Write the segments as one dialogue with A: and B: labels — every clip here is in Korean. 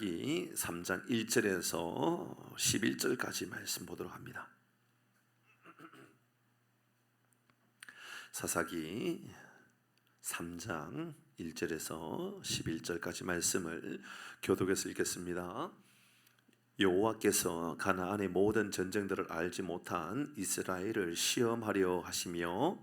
A: 이 3장 1절에서 11절까지 말씀 보도록 합니다. 사사기 3장 1절에서 11절까지 말씀을 교독해서 읽겠습니다. 여호와께서 가나안의 모든 전쟁들을 알지 못한 이스라엘을 시험하려 하시며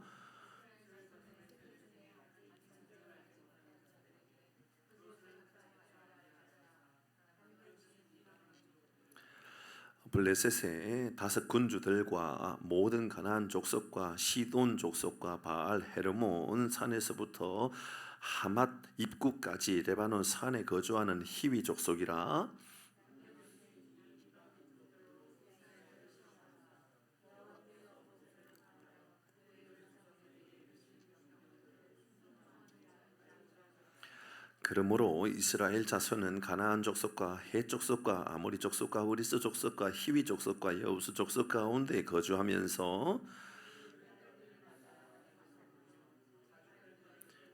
A: 블레셋의 5 군주들과 모든 가나안 족속과 시돈 족속과 바알 헤르몬 산에서부터 하맛 입구까지 레바논 산에 거주하는 히위 족속이라. 그러므로 이스라엘 자손은 가나안 족속과 헷 족속과 아모리 족속과 브리스 족속과 히위 족속과 여부스 족속 가운데 거주하면서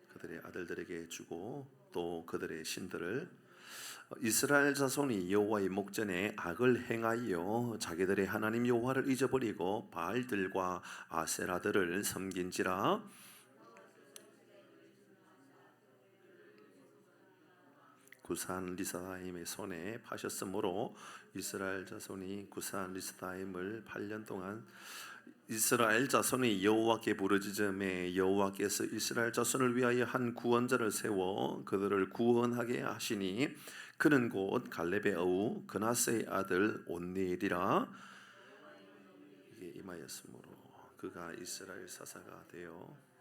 A: 그들의 아들들에게 주고 또 그들의 신들을 이스라엘 자손이 여호와의 목전에 악을 행하여 자기들의 하나님 여호와를 잊어버리고 바알들과 아세라들을 섬긴지라. 구산 리사다임의 손에 파셨으므로 이스라엘 자손이 구산 리사다임을 8년 동안 이스라엘 자손이 여호와께 부르짖음에 여호와께서 이스라엘 자손을 위하여 한 구원자를 세워 그들을 구원하게 하시니 그는 곧 갈렙의 아우 그나스의 아들 온니엘이라. 이게 임하였으므로 그가 이스라엘 사사가 되어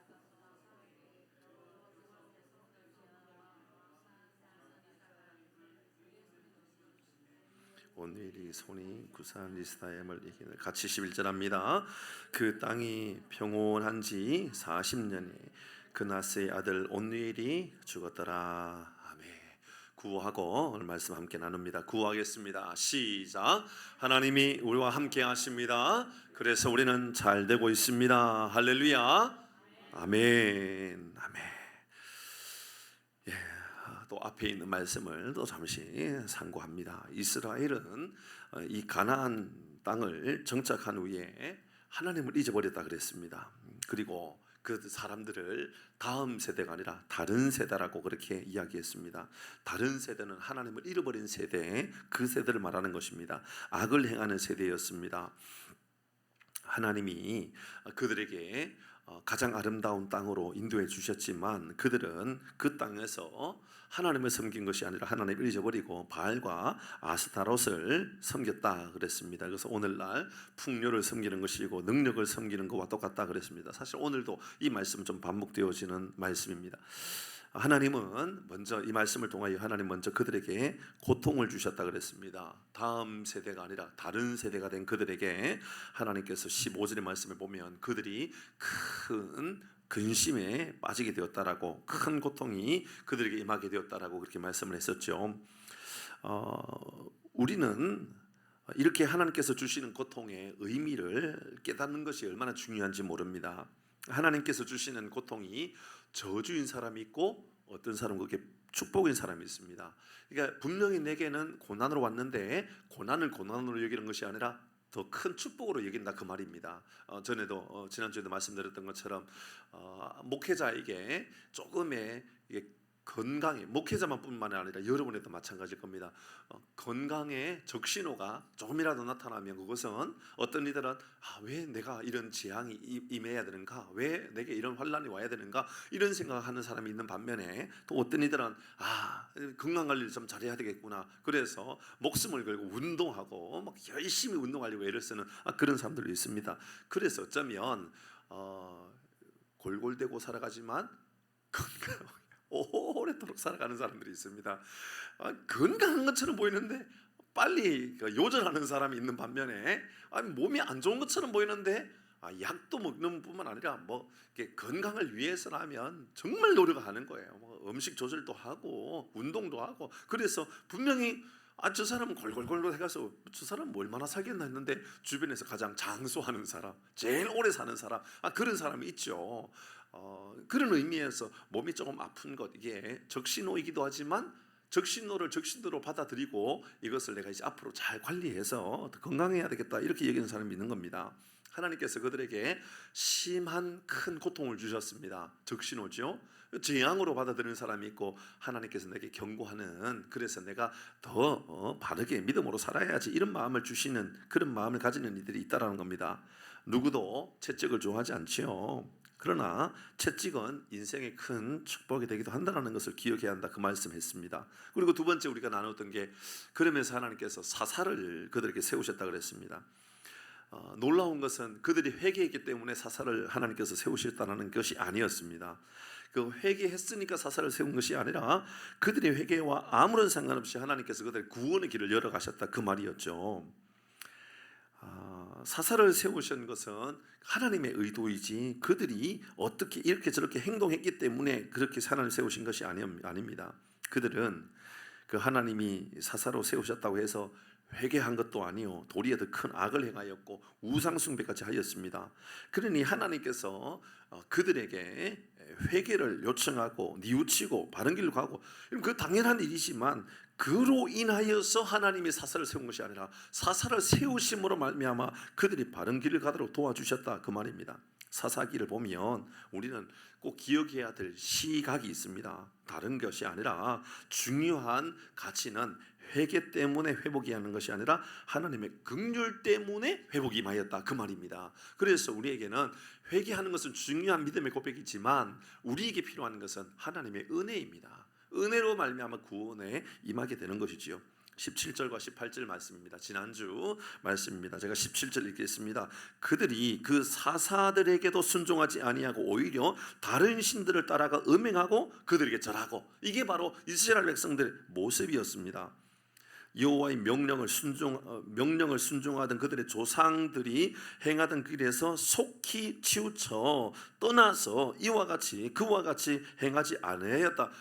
A: 온니엘이 손이 구산 리스다임을 이기는 같이 11절합니다. 그 땅이 평온한 지 40년에 그나스의 아들 온니엘이 죽었더라. 아멘. 구호하고 오늘 말씀 함께 나눕니다. 구호하겠습니다. 시작. 하나님이 우리와 함께 하십니다. 그래서 우리는 잘 되고 있습니다. 할렐루야. 아멘. 아멘. 또 앞에 있는 말씀을 또 잠시 상고합니다. 이스라엘은 이 가나안 땅을 정착한 후에 하나님을 잊어버렸다 그랬습니다. 그리고 그 사람들을 다음 세대가 아니라 다른 세대라고 그렇게 이야기했습니다. 다른 세대는 하나님을 잃어버린 세대, 그 세대를 말하는 것입니다. 악을 행하는 세대였습니다. 하나님이 그들에게 가장 아름다운 땅으로 인도해 주셨지만 그들은 그 땅에서 하나님을 섬긴 것이 아니라 하나님을 잊어버리고 바알과 아스타롯을 섬겼다 그랬습니다. 그래서 오늘날 풍요를 섬기는 것이고 능력을 섬기는 것과 똑같다 그랬습니다. 사실 오늘도 이 말씀은 좀 반복되어지는 말씀입니다. 하나님은 먼저 이 말씀을 통하여 하나님 먼저 그들에게 고통을 주셨다 그랬습니다. 다음 세대가 아니라 다른 세대가 된 그들에게 하나님께서 15절의 말씀을 보면 그들이 큰 근심에 빠지게 되었다라고, 큰 고통이 그들에게 임하게 되었다라고 그렇게 말씀을 했었죠. 우리는 이렇게 하나님께서 주시는 고통의 의미를 깨닫는 것이 얼마나 중요한지 모릅니다. 하나님께서 주시는 고통이 저주인 사람이 있고 어떤 사람은 그게 축복인 사람이 있습니다. 그러니까 분명히 내게는 고난으로 왔는데 고난을 고난으로 여기는 것이 아니라 더 큰 축복으로 여긴다 그 말입니다. 전에도 지난주에도 말씀드렸던 것처럼 목회자에게 조금의 건강에, 목회자만 뿐만 아니라 여러분에도 마찬가지일 겁니다. 건강에 적신호가 조금이라도 나타나면 그것은 어떤 이들은 왜 내가 이런 재앙이 임해야 되는가, 왜 내게 이런 환란이 와야 되는가 이런 생각하는 사람이 있는 반면에 또 어떤 이들은 건강관리를 좀 잘해야 되겠구나, 그래서 목숨을 걸고 운동하고 막 열심히 운동하려고 애를 쓰는 그런 사람들도 있습니다. 그래서 어쩌면 골골대고 살아가지만 건강 오래도록 살아가는 사람들이 있습니다. 건강한 것처럼 보이는데 빨리 요절하는 사람이 있는 반면에 몸이 안 좋은 것처럼 보이는데 약도 먹는 뿐만 아니라 건강을 위해서라면 정말 노력을 하는 거예요. 음식 조절도 하고 운동도 하고, 그래서 분명히 저 사람은 골골골 해가서 저 사람은 얼마나 살겠나 했는데 주변에서 가장 장수하는 사람, 제일 오래 사는 사람, 그런 사람이 있죠. 그런 의미에서 몸이 조금 아픈 것, 이게 적신호이기도 하지만 적신호를 적신호로 받아들이고 이것을 내가 이제 앞으로 잘 관리해서 더 건강해야 되겠다 이렇게 여기는 사람이 있는 겁니다. 하나님께서 그들에게 심한 큰 고통을 주셨습니다. 적신호죠. 재앙으로 받아들이는 사람이 있고 하나님께서 내게 경고하는, 그래서 내가 더 바르게 믿음으로 살아야지 이런 마음을 주시는, 그런 마음을 가지는 이들이 있다라는 겁니다. 누구도 채찍을 좋아하지 않지요. 그러나 채찍은 인생의 큰 축복이 되기도 한다는 것을 기억해야 한다, 그 말씀했습니다. 그리고 두 번째 우리가 나눴던 게, 그러면서 하나님께서 사사를 그들에게 세우셨다 그랬습니다. 놀라운 것은 그들이 회개했기 때문에 사사를 하나님께서 세우셨다는 것이 아니었습니다. 그 회개했으니까 사사를 세운 것이 아니라 그들의 회개와 아무런 상관없이 하나님께서 그들의 구원의 길을 열어가셨다, 그 말이었죠. 사사를 세우신 것은 하나님의 의도이지 그들이 어떻게 이렇게 저렇게 행동했기 때문에 그렇게 하나님을 세우신 것이 아닙니다. 그들은 그 하나님이 사사로 세우셨다고 해서 회개한 것도 아니요, 도리어 더 큰 악을 행하였고 우상숭배까지 하였습니다. 그러니 하나님께서 그들에게 회개를 요청하고 뉘우치고 바른 길로 가고, 그 당연한 일이지만 그로 인하여서 하나님이 사사를 세운 것이 아니라 사사를 세우심으로 말미암아 그들이 바른 길을 가도록 도와주셨다, 그 말입니다. 사사기를 보면 우리는 꼭 기억해야 될 시각이 있습니다. 다른 것이 아니라 중요한 가치는 회개 때문에 회복이 하는 것이 아니라 하나님의 긍휼 때문에 회복이 임하였다, 그 말입니다. 그래서 우리에게는 회개하는 것은 중요한 믿음의 고백이지만 우리에게 필요한 것은 하나님의 은혜입니다. 은혜로 말미암아 구원에 임하게 되는 것이지요. 17절과 18절 말씀입니다. 지난주 말씀입니다. 제가 17절 읽겠습니다. 그들이 그 사사들에게도 순종하지 아니하고 오히려 다른 신들을 따라가 음행하고 그들에게 절하고, 이게 바로 이스라엘 백성들의 모습이었습니다. 여호와의 명령을 순종하던 그들의 조상들이 행하던 길에서 속히 치우쳐 떠나서 그와 같이 행하지 아니하였다.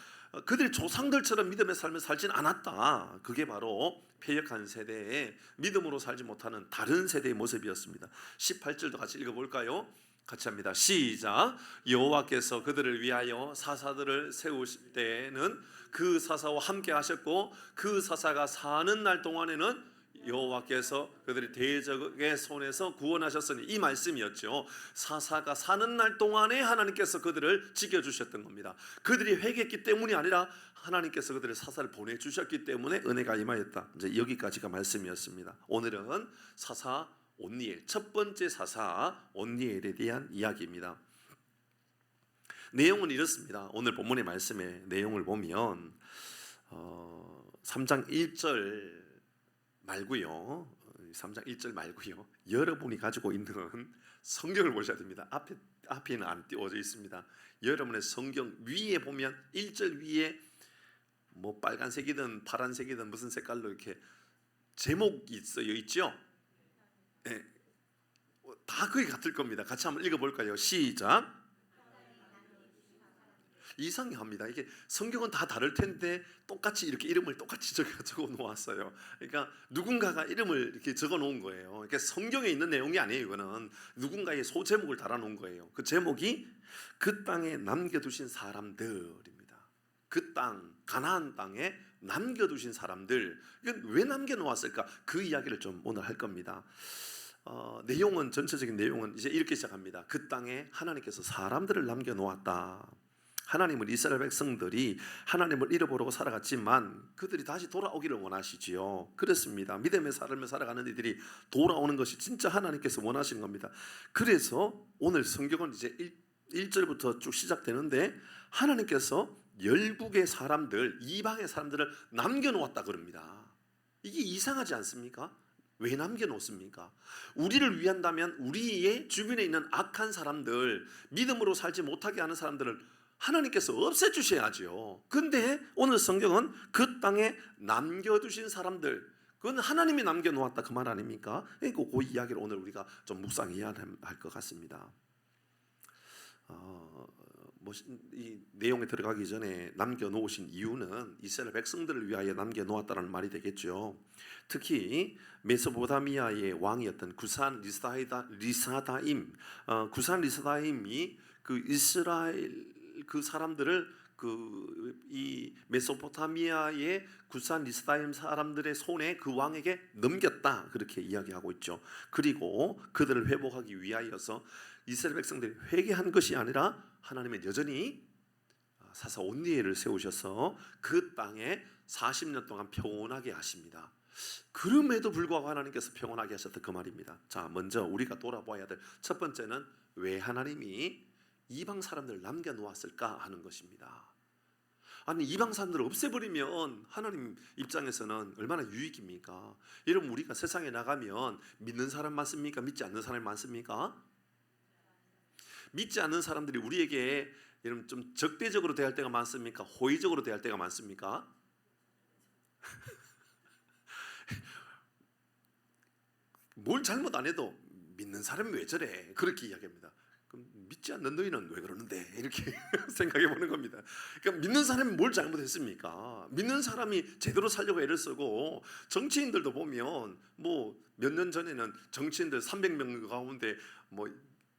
A: 그들이 조상들처럼 믿음의 삶을 살진 않았다. 그게 바로 패역한 세대의 믿음으로 살지 못하는 다른 세대의 모습이었습니다. 18절도 같이 읽어볼까요? 같이 합니다. 시작. 여호와께서 그들을 위하여 사사들을 세우실 때에는 그 사사와 함께 하셨고 그 사사가 사는 날 동안에는 여호와께서 그들이 대적의 손에서 구원하셨으니, 이 말씀이었죠. 사사가 사는 날 동안에 하나님께서 그들을 지켜주셨던 겁니다. 그들이 회개했기 때문이 아니라 하나님께서 그들을 사사를 보내주셨기 때문에 은혜가 임하였다. 이제 여기까지가 말씀이었습니다. 오늘은 사사 온니엘, 첫 번째 사사 온니엘에 대한 이야기입니다. 내용은 이렇습니다. 오늘 본문의 말씀의 내용을 보면 3장 1절 말고요. 3장 1절 말고요. 여러분이 가지고 있는 성경을 보셔야 됩니다. 앞에는 안 띄워져 있습니다. 여러분의 성경 위에 보면 1절 위에 뭐 빨간색이든 파란색이든 무슨 색깔로 이렇게 제목이 써여 있죠. 네. 다 거의 같을 겁니다. 같이 한번 읽어볼까요? 시작. 이상합니다. 이게 성경은 다 다를 텐데 똑같이 이렇게 이름을 똑같이 적어 놓았어요. 그러니까 누군가가 이름을 이렇게 적어 놓은 거예요. 그러니까 성경에 있는 내용이 아니에요. 이거는 누군가의 소제목을 달아 놓은 거예요. 그 제목이 그 땅에 남겨두신 사람들입니다. 그 땅, 가나안 땅에 남겨두신 사람들. 이건 왜 남겨놓았을까? 그 이야기를 좀 오늘 할 겁니다. 내용은, 전체적인 내용은 이제 이렇게 시작합니다. 그 땅에 하나님께서 사람들을 남겨놓았다. 하나님은 이스라엘 백성들이 하나님을 잃어버리고 살아갔지만 그들이 다시 돌아오기를 원하시지요. 그렇습니다. 믿음의 삶을 살아가는 이들이 돌아오는 것이 진짜 하나님께서 원하시는 겁니다. 그래서 오늘 성경은 이제 1절부터 쭉 시작되는데 하나님께서 열국의 사람들, 이방의 사람들을 남겨놓았다 그럽니다. 이게 이상하지 않습니까? 왜 남겨놓습니까? 우리를 위한다면 우리의 주변에 있는 악한 사람들, 믿음으로 살지 못하게 하는 사람들을 하나님께서 없애주셔야죠. 근데 오늘 성경은 그 땅에 남겨두신 사람들, 그건 하나님이 남겨놓았다, 그 말 아닙니까? 그러니까 그 이야기를 오늘 우리가 좀 묵상해야 할 것 같습니다. 이 내용에 들어가기 전에 남겨놓으신 이유는 이스라엘 백성들을 위하여 남겨놓았다는 말이 되겠죠. 특히 메소포타미아의 왕이었던 구산 리사다임, 구산 리사다임이 그 이스라엘 그 사람들을 이 메소포타미아의 구산 리스다임 사람들의 손에 그 왕에게 넘겼다, 그렇게 이야기하고 있죠. 그리고 그들을 회복하기 위하여서 이스라엘 백성들이 회개한 것이 아니라 하나님은 여전히 사사 온니엘을 세우셔서 그 땅에 40년 동안 평온하게 하십니다. 그럼에도 불구하고 하나님께서 평온하게 하셨다, 그 말입니다. 자, 먼저 우리가 돌아봐야 될 첫 번째는 왜 하나님이 이방 사람들을 남겨놓았을까 하는 것입니다. 아니, 이방 사람들을 없애버리면 하나님 입장에서는 얼마나 유익입니까? 여러분, 우리가 세상에 나가면 믿는 사람 많습니까? 믿지 않는 사람이 많습니까? 믿지 않는 사람들이 우리에게 여러분 좀 적대적으로 대할 때가 많습니까? 호의적으로 대할 때가 많습니까? 뭘 잘못 안 해도 믿는 사람이 왜 저래? 그렇게 이야기합니다. 그럼 믿지 않는 너희는 왜 그러는데? 이렇게 생각해 보는 겁니다. 그러니까 믿는 사람이 뭘 잘못했습니까? 믿는 사람이 제대로 살려고 애를 쓰고, 정치인들도 보면 뭐 몇 년 전에는 정치인들 300명 가운데 뭐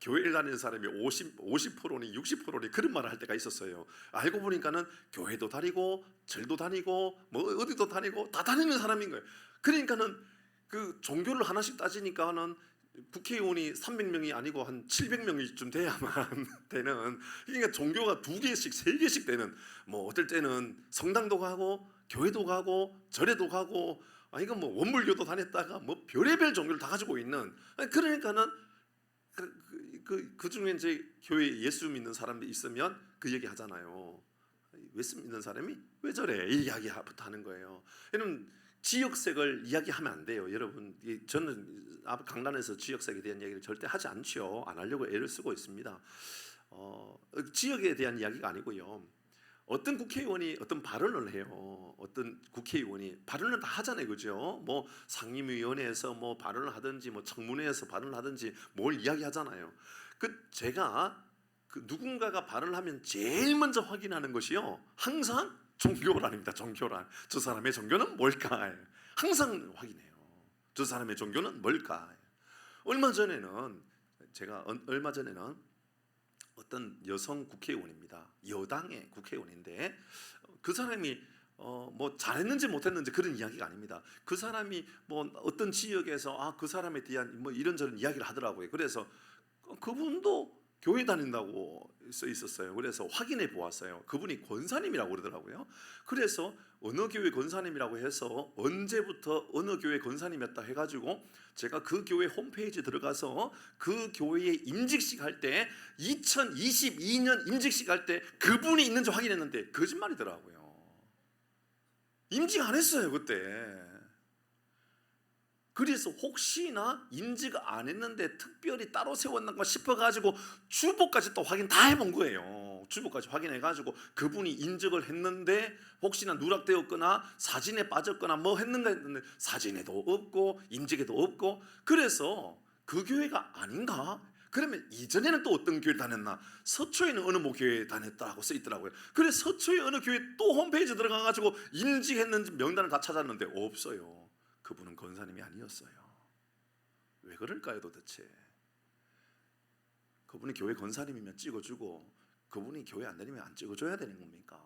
A: 교회를 다니는 사람이 50%니 60%니 그런 말을 할 때가 있었어요. 알고 보니까는 교회도 다니고 절도 다니고 뭐 어디도 다니고 다 다니는 사람인 거예요. 그러니까는 그 종교를 하나씩 따지니까는 국회의원이 300명이 아니고 한 700명이쯤 돼야만 되는, 그러니까 종교가 2개씩 3개씩 되는, 뭐 어떨 때는 성당도 가고 교회도 가고 절에도 가고, 이건 뭐 원불교도 다녔다가 뭐 별의별 종교를 다 가지고 있는, 그러니까는 그 중에 이제 교회에 예수 믿는 사람이 있으면 그 얘기 하잖아요. 예수 믿는 사람이 왜 저래? 이 이야기부터 하는 거예요. 여러분, 지역색을 이야기하면 안 돼요. 여러분, 저는 강단에서 지역색에 대한 이야기를 절대 하지 않죠. 안 하려고 애를 쓰고 있습니다. 지역에 대한 이야기가 아니고요. 어떤 국회의원이 어떤 발언을 해요. 어떤 국회의원이 발언을 다 하잖아요, 그죠? 뭐 상임위원회에서 뭐 발언을 하든지, 뭐 청문회에서 발언을 하든지 뭘 이야기하잖아요. 제가 누군가가 발언을 하면 제일 먼저 확인하는 것이요, 항상 종교란입니다. 종교란. 저 사람의 종교는 뭘까? 항상 확인해요. 저 사람의 종교는 뭘까? 얼마 전에는 어떤 여성 국회의원입니다. 여당의 국회의원인데 그 사람이 뭐 잘했는지 못했는지 그런 이야기가 아닙니다. 그 사람이 뭐 어떤 지역에서 그 사람에 대한 뭐 이런저런 이야기를 하더라고요. 그래서 그분도 교회 다닌다고 써 있었어요. 그래서 확인해 보았어요. 그분이 권사님이라고 그러더라고요. 그래서 어느 교회 권사님이라고 해서 언제부터 어느 교회 권사님이었다 해가지고 제가 그 교회 홈페이지 들어가서 그 교회에 임직식 할 때 2022년 임직식 할 때 그분이 있는지 확인했는데 거짓말이더라고요. 임직 안 했어요, 그때. 그래서 혹시나 임직 안 했는데 특별히 따로 세웠는가 싶어가지고 주보까지 또 확인 다 해본 거예요. 주보까지 확인해가지고 그분이 인적을 했는데 혹시나 누락되었거나 사진에 빠졌거나 뭐 했는가 했는데 사진에도 없고 임직에도 없고, 그래서 그 교회가 아닌가? 그러면 이전에는 또 어떤 교회 다녔나? 서초에는 어느 뭐 교회 다녔다고 써 있더라고요. 그래서 서초에 어느 교회 또 홈페이지 들어가가지고 임직했는지 명단을 다 찾았는데 없어요. 그분은 권사님이 아니었어요. 왜 그럴까요, 도대체? 그분이 교회 권사님이면 찍어주고 그분이 교회 안 다니면 안 찍어줘야 되는 겁니까?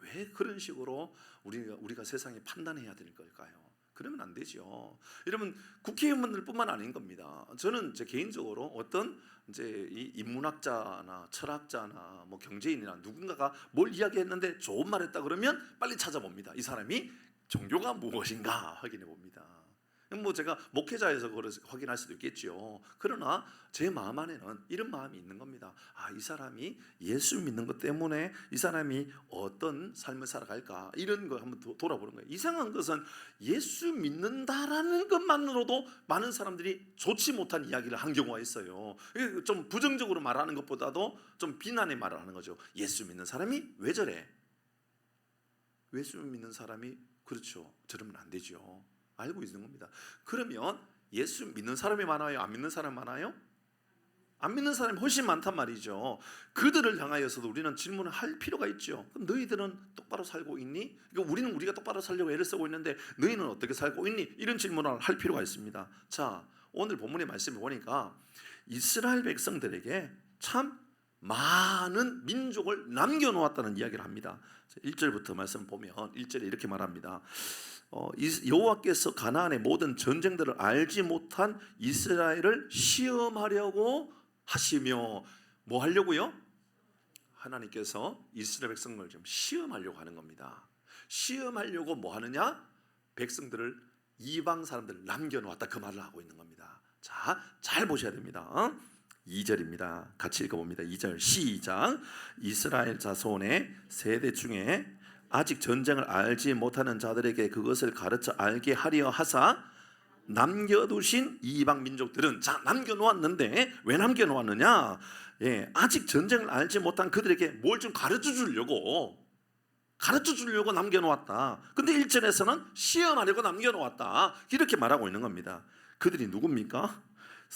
A: 왜 그런 식으로 우리가 세상에 판단해야 되는 걸까요? 그러면 안 되죠. 여러분, 국회의원들뿐만 아닌 겁니다. 저는 제 개인적으로 어떤 이제 이 인문학자나 철학자나 뭐 경제인이나 누군가가 뭘 이야기했는데 좋은 말했다 그러면 빨리 찾아봅니다. 이 사람이 종교가 무엇인가 확인해 봅니다. 뭐 제가 목회자에서 확인할 수도 있겠죠. 그러나 제 마음 안에는 이런 마음이 있는 겁니다. 이 사람이 예수 믿는 것 때문에 이 사람이 어떤 삶을 살아갈까, 이런 거 한번 돌아보는 거예요. 이상한 것은 예수 믿는다라는 것만으로도 많은 사람들이 좋지 못한 이야기를 한 경우가 있어요. 좀 부정적으로 말하는 것보다도 좀 비난의 말을 하는 거죠. 예수 믿는 사람이 왜 저래? 예수 믿는 사람이 그렇죠. 저러면 안 되죠. 알고 있는 겁니다. 그러면 예수 믿는 사람이 많아요? 안 믿는 사람이 많아요? 안 믿는 사람이 훨씬 많단 말이죠. 그들을 향하여서도 우리는 질문을 할 필요가 있죠. 그럼 너희들은 똑바로 살고 있니? 그러니까 우리가 똑바로 살려고 애를 쓰고 있는데 너희는 어떻게 살고 있니? 이런 질문을 할 필요가 있습니다. 자, 오늘 본문의 말씀을 보니까 이스라엘 백성들에게 참 많은 민족을 남겨놓았다는 이야기를 합니다. 1절부터 말씀 보면 1절에 이렇게 말합니다. 여호와께서 가나안의 모든 전쟁들을 알지 못한 이스라엘을 시험하려고 하시며, 뭐 하려고요? 하나님께서 이스라엘 백성을 좀 시험하려고 하는 겁니다. 시험하려고 뭐 하느냐? 백성들을, 이방 사람들을 남겨놓았다, 그 말을 하고 있는 겁니다. 자, 잘 보셔야 됩니다. 2절입니다. 같이 읽어봅니다. 2절 시작. 이스라엘 자손의 세대 중에 아직 전쟁을 알지 못하는 자들에게 그것을 가르쳐 알게 하려 하사 남겨두신 이방 민족들은, 자, 남겨놓았는데 왜 남겨놓았느냐? 아직 전쟁을 알지 못한 그들에게 뭘 좀 가르쳐 주려고 남겨놓았다. 근데 1절에서는 시험하려고 남겨놓았다, 이렇게 말하고 있는 겁니다. 그들이 누굽니까?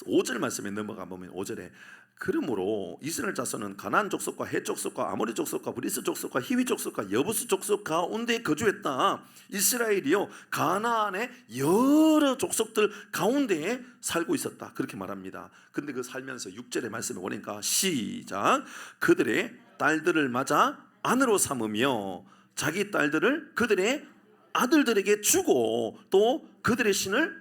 A: 5절 말씀에 넘어가 보면 5절에 그러므로 이스라엘 자손은 가나안 족속과 헷 족속과 아모리 족속과 브리스 족속과 히위 족속과 여부스 족속 가운데 거주했다. 이스라엘이요 가나안의 여러 족속들 가운데에 살고 있었다, 그렇게 말합니다. 근데 그 살면서 6절의 말씀에 보니까 시작. 그들의 딸들을 맞아 아내로 삼으며 자기 딸들을 그들의 아들들에게 주고 또 그들의 신을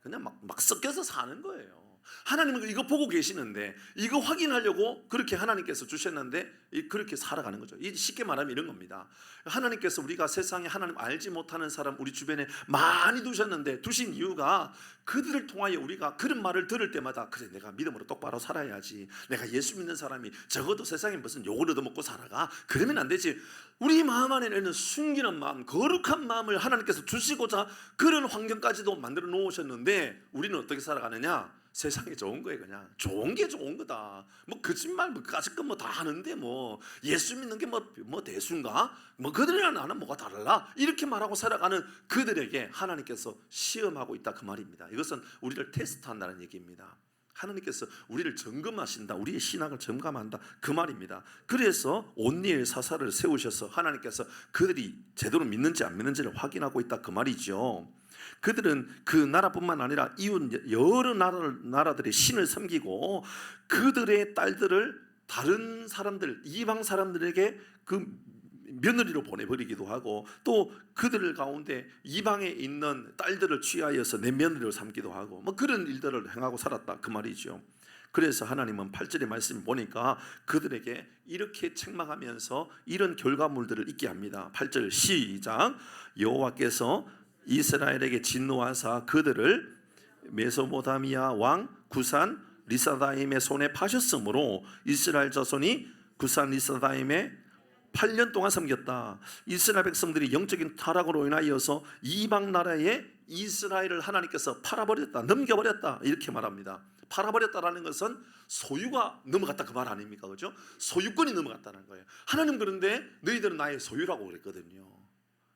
A: 그냥 막 섞여서 사는 거예요. 하나님은 이거 보고 계시는데, 이거 확인하려고 그렇게 하나님께서 주셨는데 그렇게 살아가는 거죠. 쉽게 말하면 이런 겁니다. 하나님께서 우리가 세상에 하나님 알지 못하는 사람 우리 주변에 많이 두셨는데, 두신 이유가 그들을 통하여 우리가 그런 말을 들을 때마다, 그래 내가 믿음으로 똑바로 살아야지, 내가 예수 믿는 사람이 적어도 세상에 무슨 욕을 얻어먹고 살아가, 그러면 안 되지. 우리 마음 안에는 숨기는 마음, 거룩한 마음을 하나님께서 주시고자 그런 환경까지도 만들어 놓으셨는데, 우리는 어떻게 살아가느냐? 세상에 좋은 거예요. 그냥 좋은 게 좋은 거다. 뭐 거짓말 뭐 가질 건 뭐 다 하는데 뭐 예수 믿는 게 뭐 대수인가? 뭐 그들이랑 나는 뭐가 다르라? 이렇게 말하고 살아가는 그들에게 하나님께서 시험하고 있다, 그 말입니다. 이것은 우리를 테스트한다는 얘기입니다. 하나님께서 우리를 점검하신다, 우리의 신앙을 점검한다, 그 말입니다. 그래서 온니엘 사사를 세우셔서 하나님께서 그들이 제대로 믿는지 안 믿는지를 확인하고 있다, 그 말이죠. 그들은 그 나라뿐만 아니라 이웃 여러 나라들의 신을 섬기고 그들의 딸들을 다른 사람들, 이방 사람들에게 그 며느리로 보내버리기도 하고, 또 그들 가운데 이방에 있는 딸들을 취하여서 내 며느리로 삼기도 하고, 뭐 그런 일들을 행하고 살았다, 그 말이죠. 그래서 하나님은 8절의 말씀을 보니까 그들에게 이렇게 책망하면서 이런 결과물들을 있게 합니다. 8절 시작. 여호와께서 이스라엘에게 진노하사 그들을 메소포타미아 왕 구산 리사다임의 손에 파셨으므로 이스라엘 자손이 구산 리사다임에 8년 동안 섬겼다. 이스라엘 백성들이 영적인 타락으로 인하여서 이방 나라에 이스라엘을 하나님께서 팔아버렸다, 넘겨버렸다, 이렇게 말합니다. 팔아버렸다라는 것은 소유가 넘어갔다, 그 말 아닙니까? 그죠? 소유권이 넘어갔다는 거예요. 하나님 그런데 너희들은 나의 소유라고 그랬거든요.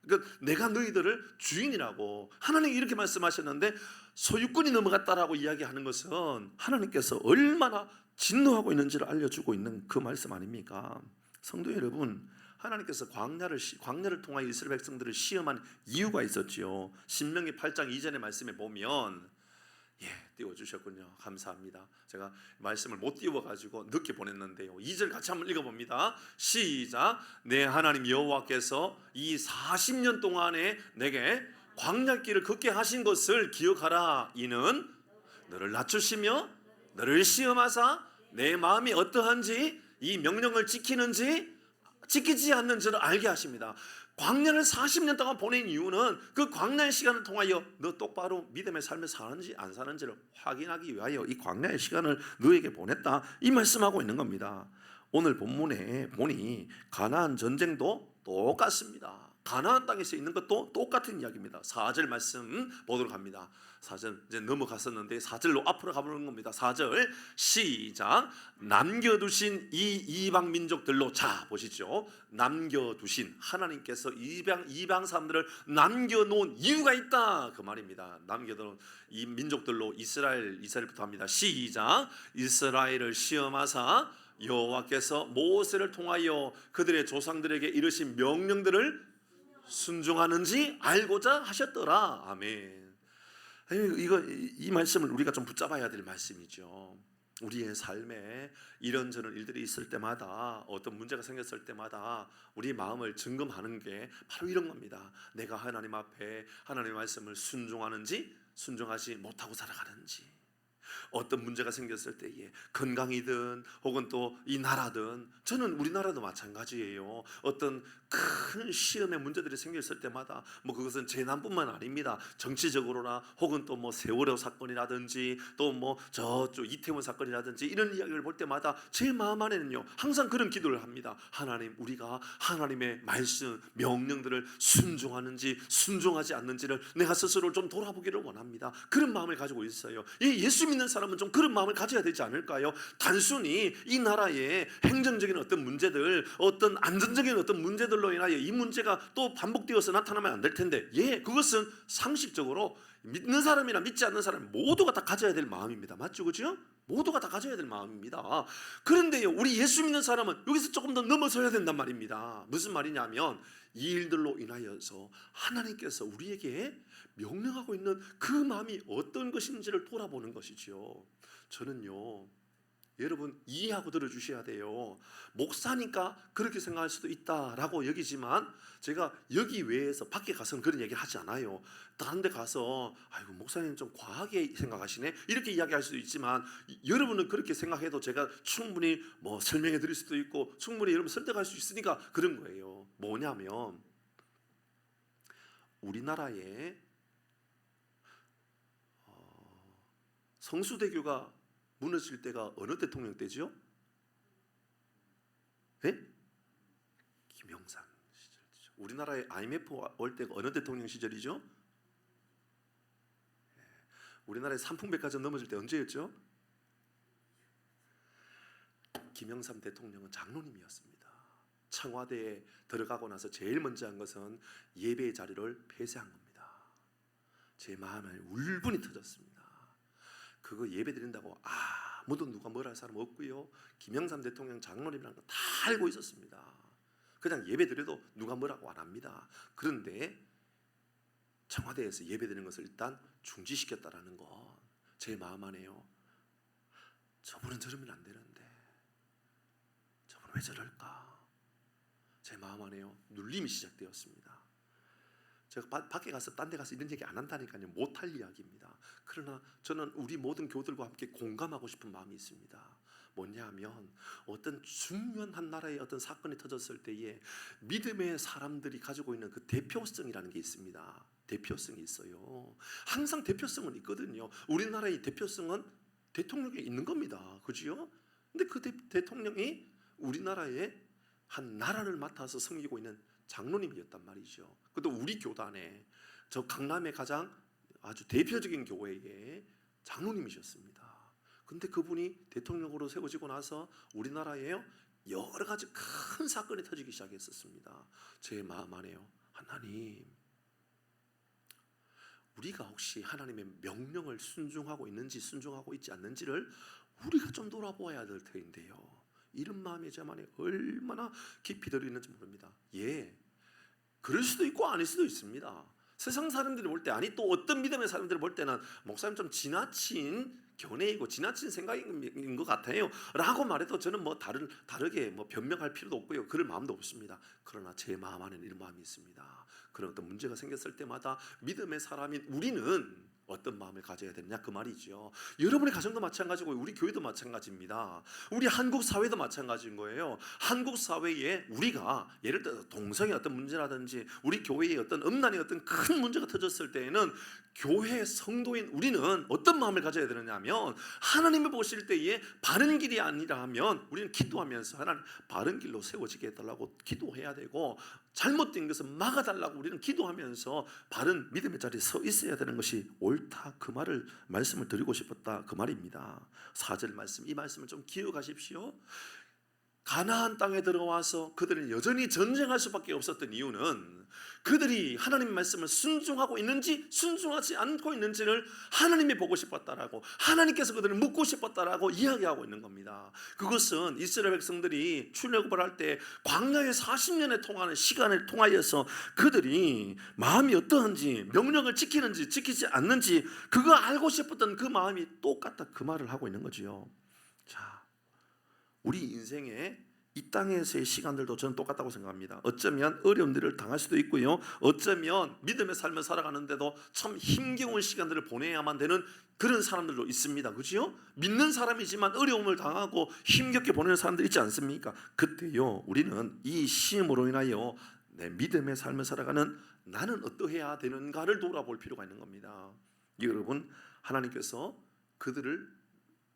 A: 그러니까 내가 너희들을 주인이라고 하나님이 이렇게 말씀하셨는데, 소유권이 넘어갔다라고 이야기하는 것은 하나님께서 얼마나 진노하고 있는지를 알려주고 있는 그 말씀 아닙니까? 성도 여러분, 하나님께서 광야를 통하여 이스라엘 백성들을 시험한 이유가 있었지요. 신명기 8장 2절의 말씀에 보면, 띄워주셨군요. 감사합니다. 제가 말씀을 못 띄워가지고 늦게 보냈는데요. 2절 같이 한번 읽어봅니다. 시작. 내 하나님 여호와께서 이 40년 동안에 내게 광야길을 걷게 하신 것을 기억하라. 이는 너를 낮추시며 너를 시험하사 내 마음이 어떠한지, 이 명령을 지키지 않는지를 알게 하십니다. 광야를 40년 동안 보낸 이유는 그 광야의 시간을 통하여 너 똑바로 믿음의 삶을 사는지 안 사는지를 확인하기 위하여 이 광야의 시간을 너에게 보냈다, 이 말씀하고 있는 겁니다. 오늘 본문에 보니 가나안 전쟁도 똑같습니다. 가나안 땅에서 있는 것도 똑같은 이야기입니다. 4절 말씀 보도록 합니다. 4절 이제 넘어갔었는데 4절로 앞으로 가보는 겁니다. 4절 시작. 남겨두신 이 이방 민족들로, 자 보시죠. 남겨두신, 하나님께서 이방 사람들을 남겨놓은 이유가 있다, 그 말입니다. 남겨둔 이 민족들로 이스라엘부터 합니다. 시작. 이스라엘을 시험하사 여호와께서 모세를 통하여 그들의 조상들에게 이르신 명령들을 순종하는지 알고자 하셨더라. 아멘. 이 말씀을 우리가 좀 붙잡아야 될 말씀이죠. 우리의 삶에 이런저런 일들이 있을 때마다, 어떤 문제가 생겼을 때마다 우리 마음을 점검하는 게 바로 이런 겁니다. 내가 하나님 앞에 하나님의 말씀을 순종하는지 순종하지 못하고 살아가는지, 어떤 문제가 생겼을 때에 건강이든 혹은 또 이 나라든, 저는 우리나라도 마찬가지예요. 어떤 큰 시험의 문제들이 생겼을 때마다 그것은 재난뿐만 아닙니다. 정치적으로나 혹은 또 세월호 사건이라든지 또 저쪽 이태원 사건이라든지 이런 이야기를 볼 때마다 제 마음 안에는요 항상 그런 기도를 합니다. 하나님, 우리가 하나님의 말씀 명령들을 순종하는지 순종하지 않는지를 내가 스스로 좀 돌아보기를 원합니다. 그런 마음을 가지고 있어요. 예수 믿는 사람은 좀 그런 마음을 가져야 되지 않을까요? 단순히 이 나라의 행정적인 어떤 문제들, 어떤 안전적인 어떤 문제들로 인하여 이 문제가 또 반복되어서 나타나면 안 될 텐데, 그것은 상식적으로 믿는 사람이나 믿지 않는 사람 모두가 다 가져야 될 마음입니다. 맞죠? 그죠? 모두가 다 가져야 될 마음입니다. 그런데요, 우리 예수 믿는 사람은 여기서 조금 더 넘어서야 된단 말입니다. 무슨 말이냐면, 이 일들로 인하여서 하나님께서 우리에게 명령하고 있는 그 마음이 어떤 것인지를 돌아보는 것이지요. 저는요, 여러분 이해하고 들어주셔야 돼요. 목사니까 그렇게 생각할 수도 있다라고 여기지만, 제가 여기 외에서 밖에 가서는 그런 얘기 하지 않아요. 다른 데 가서 아이고 목사님 좀 과하게 생각하시네 이렇게 이야기할 수도 있지만, 여러분은 그렇게 생각해도 제가 충분히 설명해 드릴 수도 있고 충분히 여러분 설득할 수 있으니까 그런 거예요. 뭐냐면, 우리나라에 성수대교가 무너질 때가 어느 대통령 때죠? 김영삼 시절이죠. 우리나라에 IMF 올 때가 어느 대통령 시절이죠? 우리나라의 삼풍백화점 넘어질 때 언제였죠? 김영삼 대통령은 장로님이었습니다. 청와대에 들어가고 나서 제일 먼저 한 것은 예배의 자리를 폐쇄한 겁니다. 제 마음에 울분이 터졌습니다. 그거 예배 드린다고 아무도 누가 뭐라 할 사람 없고요. 김영삼 대통령 장로님이라는 거 다 알고 있었습니다. 그냥 예배 드려도 누가 뭐라고 안 합니다. 그런데 청와대에서 예배 드리는 것을 일단 중지시켰다라는 건 제 마음 안에요, 저분은 저러면 안 되는데 저분은 왜 저럴까, 제 마음 안에요 눌림이 시작되었습니다. 제가 밖에 가서 딴 데 가서 이런 얘기 안 한다니까요. 못할 이야기입니다. 그러나 저는 우리 모든 교들과 함께 공감하고 싶은 마음이 있습니다. 뭐냐 하면, 어떤 중요한 한 나라의 어떤 사건이 터졌을 때에 믿음의 사람들이 가지고 있는 그 대표성이라는 게 있습니다. 대표성이 있어요. 항상 대표성은 있거든요. 우리나라의 대표성은 대통령에 있는 겁니다. 그죠? 근데 그 대통령이 우리나라의 한 나라를 맡아서 섬기고 있는 장로님이었단 말이죠. 그것도 우리 교단에, 저 강남의 가장 아주 대표적인 교회의 장로님이셨습니다. 근데 그분이 대통령으로 세워지고 나서 우리나라에 여러 가지 큰 사건이 터지기 시작했었습니다. 제 마음 안에요, 하나님, 우리가 혹시 하나님의 명령을 순종하고 있는지 순종하고 있지 않는지를 우리가 좀 돌아보아야 될 터인데요, 이런 마음이 제 안에 얼마나 깊이 들어있는지 모릅니다. 그럴 수도 있고 아닐 수도 있습니다. 세상 사람들이 볼 때, 아니 또 어떤 믿음의 사람들이 볼 때는 목사님 좀 지나친 견해이고 지나친 생각인 것 같아요 라고 말해도 저는 다르게 변명할 필요도 없고요, 그럴 마음도 없습니다. 그러나 제 마음 안에는 이런 마음이 있습니다. 그런 어떤 문제가 생겼을 때마다 믿음의 사람인 우리는 어떤 마음을 가져야 되느냐, 그 말이죠. 여러분의 가정도 마찬가지고 우리 교회도 마찬가지입니다. 우리 한국 사회도 마찬가지인 거예요. 한국 사회에 우리가 예를 들어 동성의 어떤 문제라든지 우리 교회에 어떤 음란의 어떤 큰 문제가 터졌을 때에는 교회 성도인 우리는 어떤 마음을 가져야 되느냐 하면, 하나님을 보실 때에 바른 길이 아니라 하면 우리는 기도하면서 하나님 바른 길로 세워지게 해달라고 기도해야 되고, 잘못된 것을 막아달라고 우리는 기도하면서 바른 믿음의 자리에 서 있어야 되는 것이 옳다, 그 말씀을 드리고 싶었다, 그 말입니다. 4절 말씀, 이 말씀을 좀 기억하십시오. 가나안 땅에 들어와서 그들은 여전히 전쟁할 수밖에 없었던 이유는 그들이 하나님의 말씀을 순종하고 있는지 순종하지 않고 있는지를 하나님이 보고 싶었다라고, 하나님께서 그들을 묻고 싶었다라고 이야기하고 있는 겁니다. 그것은 이스라엘 백성들이 출애굽을 할 때 광야에 40년에 통하는 시간을 통하여서 그들이 마음이 어떠한지, 명령을 지키는지 지키지 않는지 그거 알고 싶었던 그 마음이 똑같다, 그 말을 하고 있는 거지요. 자, 우리 인생에 이 땅에서의 시간들도 저는 똑같다고 생각합니다. 어쩌면 어려운 일을 당할 수도 있고요, 어쩌면 믿음의 삶을 살아가는데도 참 힘겨운 시간들을 보내야만 되는 그런 사람들도 있습니다. 그렇죠? 믿는 사람이지만 어려움을 당하고 힘겹게 보내는 사람들 있지 않습니까? 그때요, 우리는 이 시험으로 인하여 내 믿음의 삶을 살아가는 나는 어떠해야 되는가를 돌아볼 필요가 있는 겁니다. 여러분, 하나님께서 그들을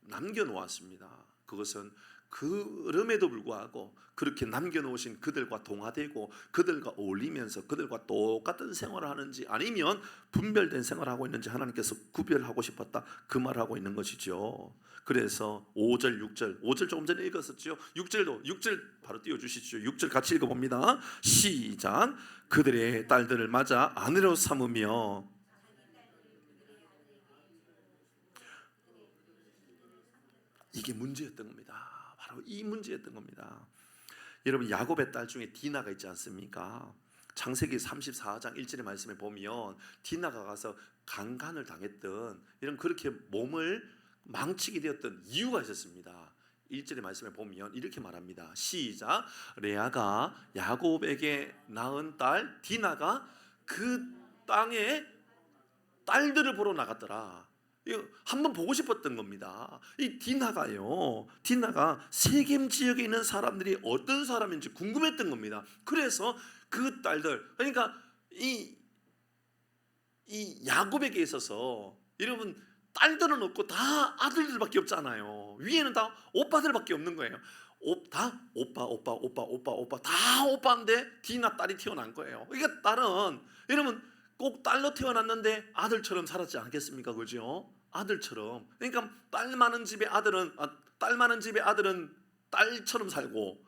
A: 남겨놓았습니다. 그것은 그럼에도 불구하고 그렇게 남겨놓으신 그들과 동화되고 그들과 어울리면서 그들과 똑같은 생활을 하는지 아니면 분별된 생활을 하고 있는지 하나님께서 구별하고 싶었다, 그 말을 하고 있는 것이죠. 그래서 5절 6절 5절 조금 전에 읽었었죠. 6절 바로 띄워주시죠. 6절 같이 읽어봅니다. 시작. 그들의 딸들을 맞아 아내로 삼으며. 이게 문제였던 겁니다. 바로 이 문제였던 겁니다. 여러분, 야곱의 딸 중에 디나가 있지 않습니까? 창세기 34장 1절의 말씀에 보면 디나가 가서 강간을 당했던, 이런 그렇게 몸을 망치게 되었던 이유가 있었습니다. 1절의 말씀에 보면 이렇게 말합니다. 시작. 레아가 야곱에게 낳은 딸 디나가 그 땅에 딸들을 보러 나갔더라. 한번 보고 싶었던 겁니다. 이 디나가 세겜 지역에 있는 사람들이 어떤 사람인지 궁금했던 겁니다. 그래서 그 딸들, 그러니까 이 야곱에게 있어서 여러분, 딸들은 없고 다 아들들밖에 없잖아요. 위에는 다 오빠들밖에 없는 거예요. 다 오빠 다 오빠인데 디나 딸이 태어난 거예요. 그러니까 딸은 여러분 꼭 딸로 태어났는데 아들처럼 살았지 않겠습니까? 그죠? 아들처럼. 그러니까 딸 많은 집의 아들은 딸처럼 살고,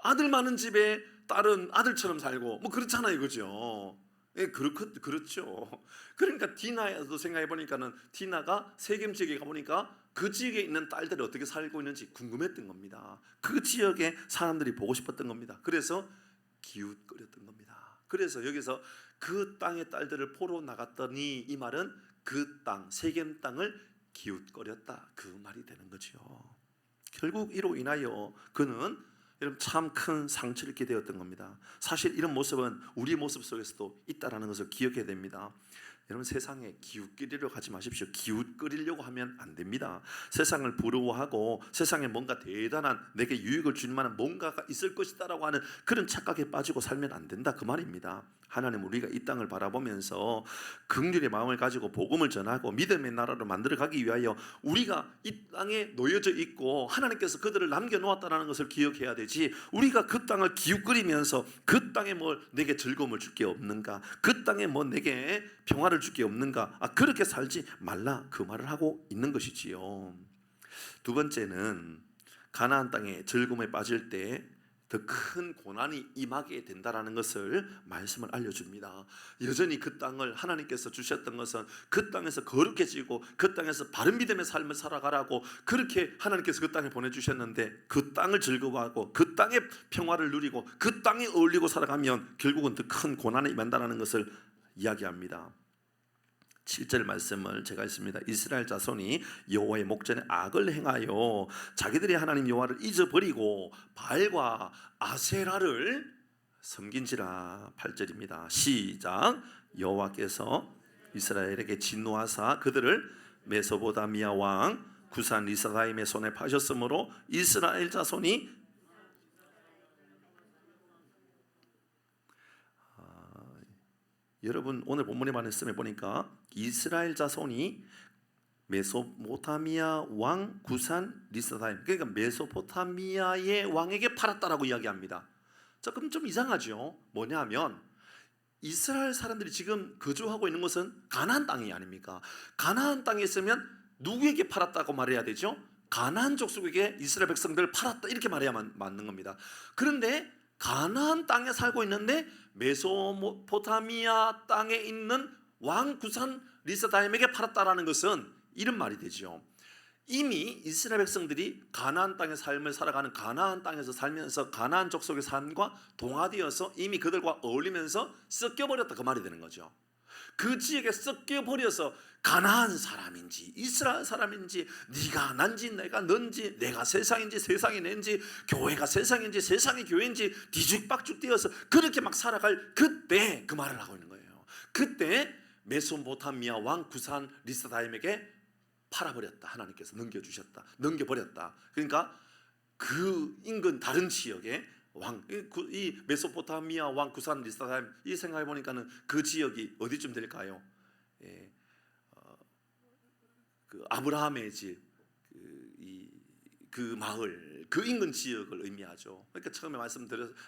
A: 아들 많은 집의 딸은 아들처럼 살고, 뭐 그렇잖아요. 그죠? 예, 그렇죠. 그러니까 디나도 생각해 보니까는 디나가 세겜 지역에 가보니까 그 지역에 있는 딸들이 어떻게 살고 있는지 궁금했던 겁니다. 그 지역의 사람들이 보고 싶었던 겁니다. 그래서 기웃거렸던 겁니다. 그래서 여기서 그 땅의 딸들을 보러 나갔더니, 이 말은 그 땅, 세겜 땅을 기웃거렸다, 그 말이 되는 거죠. 결국 이로 인하여 그는 참 큰 상처를 입게 되었던 겁니다. 사실 이런 모습은 우리 모습 속에서도 있다라는 것을 기억해야 됩니다. 여러분, 세상에 기웃거리려고 하지 마십시오. 기웃거리려고 하면 안 됩니다. 세상을 부러워하고 세상에 뭔가 대단한 내게 유익을 줄 만한 뭔가가 있을 것이다라고 하는 그런 착각에 빠지고 살면 안 된다, 그 말입니다. 하나님, 우리가 이 땅을 바라보면서 긍휼의 마음을 가지고 복음을 전하고 믿음의 나라로 만들어가기 위하여 우리가 이 땅에 놓여져 있고 하나님께서 그들을 남겨놓았다는 것을 기억해야 되지, 우리가 그 땅을 기웃거리면서 그 땅에 뭐 내게 즐거움을 줄 게 없는가, 그 땅에 뭐 내게 평화를 줄 게 없는가, 그렇게 살지 말라, 그 말을 하고 있는 것이지요. 두 번째는 가나안 땅에 즐거움에 빠질 때 더 큰 고난이 임하게 된다라는 것을 말씀을 알려줍니다. 여전히 그 땅을 하나님께서 주셨던 것은 그 땅에서 거룩해지고 그 땅에서 바른 믿음의 삶을 살아가라고 그렇게 하나님께서 그 땅에 보내주셨는데, 그 땅을 즐거워하고 그 땅의 평화를 누리고 그 땅에 어울리고 살아가면 결국은 더 큰 고난이 임한다는 것을 이야기합니다. 7절 말씀을 제가 읽습니다. 이스라엘 자손이 여호와의 목전에 악을 행하여 자기들의 하나님 여호와를 잊어버리고 바알과 아세라를 섬긴지라. 8절입니다. 시작. 여호와께서 이스라엘에게 진노하사 그들을 메소포타미아 왕 구산 리사다임의 손에 파셨으므로 이스라엘 자손이 여러분, 오늘 본문의 말씀에 보니까 이스라엘 자손이 메소포타미아 왕 구산 리사다임, 그러니까 메소포타미아의 왕에게 팔았다라고 이야기합니다. 조금 좀 이상하죠. 뭐냐면 이스라엘 사람들이 지금 거주하고 있는 것은 가나안 땅이 아닙니까? 가나안 땅에 있으면 누구에게 팔았다고 말해야 되죠? 가나안 족속에게 이스라엘 백성들을 팔았다, 이렇게 말해야 맞는 겁니다. 그런데 가나안 땅에 살고 있는데 메소포타미아 땅에 있는 왕 구산 리사다임에게 팔았다라는 것은 이런 말이 되죠. 이미 이스라엘 백성들이 가나안 땅의 삶을 살아가는, 가나안 땅에서 살면서 가나안 족속의 삶과 동화되어서 이미 그들과 어울리면서 섞여버렸다, 그 말이 되는 거죠. 그 지역에 섞여 버려서 가나안 사람인지 이스라엘 사람인지, 네가 난지 내가 넌지, 내가 세상인지 세상이 내인지, 교회가 세상인지 세상이 교회인지 뒤죽박죽 뛰어서 그렇게 막 살아갈 그때 그 말을 하고 있는 거예요. 그때 메소포타미아 왕 구산 리스다임에게 팔아버렸다. 하나님께서 넘겨주셨다. 넘겨버렸다. 그러니까 그 인근 다른 지역에 왕, 이 메소포타미아 왕 구산 리스다임, 이 생각해 보니까는 그 지역이 어디쯤 될까요? 예, 그 아브라함의 집, 그 마을, 그 인근 지역을 의미하죠. 그러니까 처음에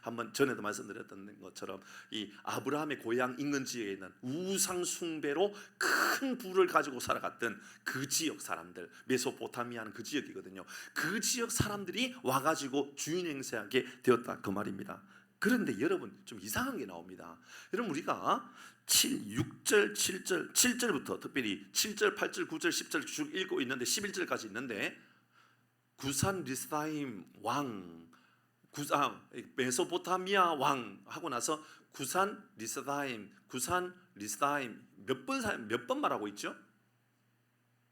A: 한번 전에도 말씀드렸던 것처럼 이 아브라함의 고향 인근 지역에 있는 우상 숭배로 큰 부를 가지고 살아갔던 그 지역 사람들, 메소포타미아는 그 지역이거든요. 그 지역 사람들이 와가지고 주인 행세하게 되었다 그 말입니다. 그런데 여러분 좀 이상한 게 나옵니다. 여러분 우리가 6절, 7절, 7절부터 특별히 7절, 8절, 9절, 10절 쭉 읽고 있는데 11절까지 있는데 구산 리스다임 왕, 메소포타미아 왕 하고 나서 구산 리스다임 몇 번 말하고 있죠?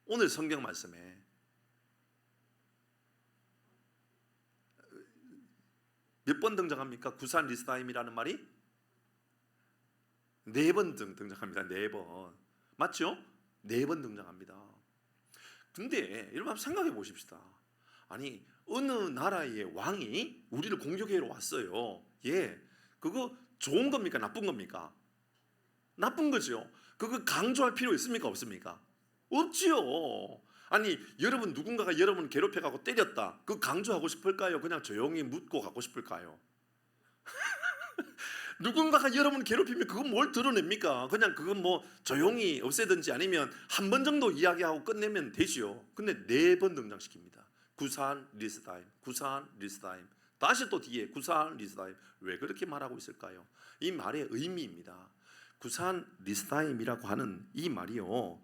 A: 오늘 성경 말씀에 몇 번 등장합니까? 구산 리스다임이라는 말이 4번 등장합니다. 4번 맞죠? 4번 등장합니다. 근데 여러분 한번 생각해 보십시다. 아니 어느 나라의 왕이 우리를 공격하러 왔어요. 예, 그거 좋은 겁니까? 나쁜 겁니까? 나쁜 거죠. 그거 강조할 필요 있습니까? 없습니까? 없지요. 아니 여러분 누군가가 여러분 괴롭혀가고 때렸다. 그거 강조하고 싶을까요? 그냥 조용히 묻고 가고 싶을까요? 누군가가 여러분 괴롭히면 그건 뭘 드러냅니까? 그냥 그건 뭐 조용히 없애든지 아니면 한 번 정도 이야기하고 끝내면 되지요. 근데 4번 등장시킵니다. 구산 리스다임, 구산 리스다임, 다시 또 뒤에 구산 리스다임. 왜 그렇게 말하고 있을까요? 이 말의 의미입니다. 구산 리스다임이라고 하는 이 말이요,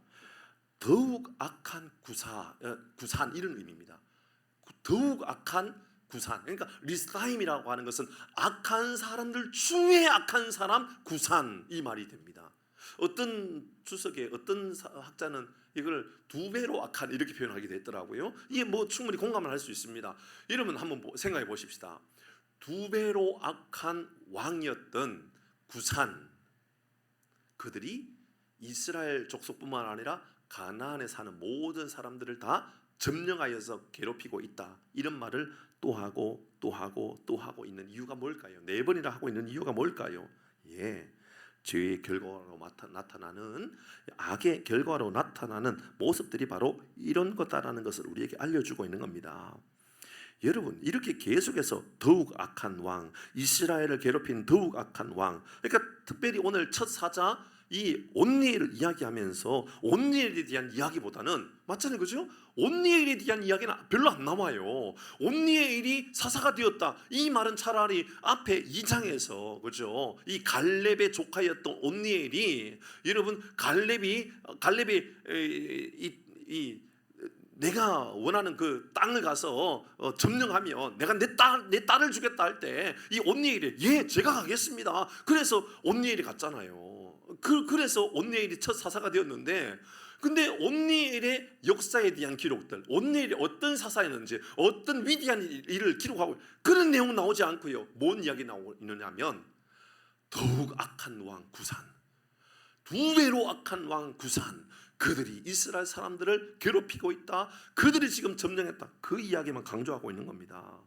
A: 더욱 악한 구산 이런 의미입니다. 더욱 악한 구산. 그러니까 리스다임이라고 하는 것은 악한 사람들 중에 악한 사람 구산, 이 말이 됩니다. 어떤 주석에 어떤 학자는 이걸 2배로 악한 이렇게 표현하기도 했더라고요. 이게 뭐 충분히 공감을 할 수 있습니다. 여러분 한번 생각해 보십시다. 2배로 악한 왕이었던 구산, 그들이 이스라엘 족속뿐만 아니라 가나안에 사는 모든 사람들을 다 점령하여서 괴롭히고 있다. 이런 말을 또 하고 또 하고 또 하고 있는 이유가 뭘까요? 4번이나 하고 있는 이유가 뭘까요? 예, 죄의 결과로 나타나는, 악의 결과로 나타나는 모습들이 바로 이런 거다라는 것을 우리에게 알려주고 있는 겁니다. 여러분 이렇게 계속해서 더욱 악한 왕, 이스라엘을 괴롭힌 더욱 악한 왕, 그러니까 특별히 오늘 첫 사자 이 온니엘을 이야기하면서 온니엘에 대한 이야기보다는, 맞잖아요, 그죠? 온니엘에 대한 이야기는 별로 안 나와요. 온니엘이 사사가 되었다, 이 말은 차라리 앞에 2장에서, 그죠? 이 갈렙의 조카였던 온니엘이, 여러분 갈렙이 내가 원하는 그 땅을 가서 점령하면 내가 내 딸을 주겠다 할 때 이 온니엘이 예 제가 가겠습니다. 그래서 온니엘이 갔잖아요. 그래서 온니엘이 첫 사사가 되었는데, 근데 온니엘의 역사에 대한 기록들, 온니엘이 어떤 사사였는지, 어떤 위대한 일을 기록하고 그런 내용 나오지 않고요. 뭔 이야기 나오느냐면 더욱 악한 왕 구산, 2배로 악한 왕 구산, 그들이 이스라엘 사람들을 괴롭히고 있다, 그들이 지금 점령했다, 그 이야기만 강조하고 있는 겁니다.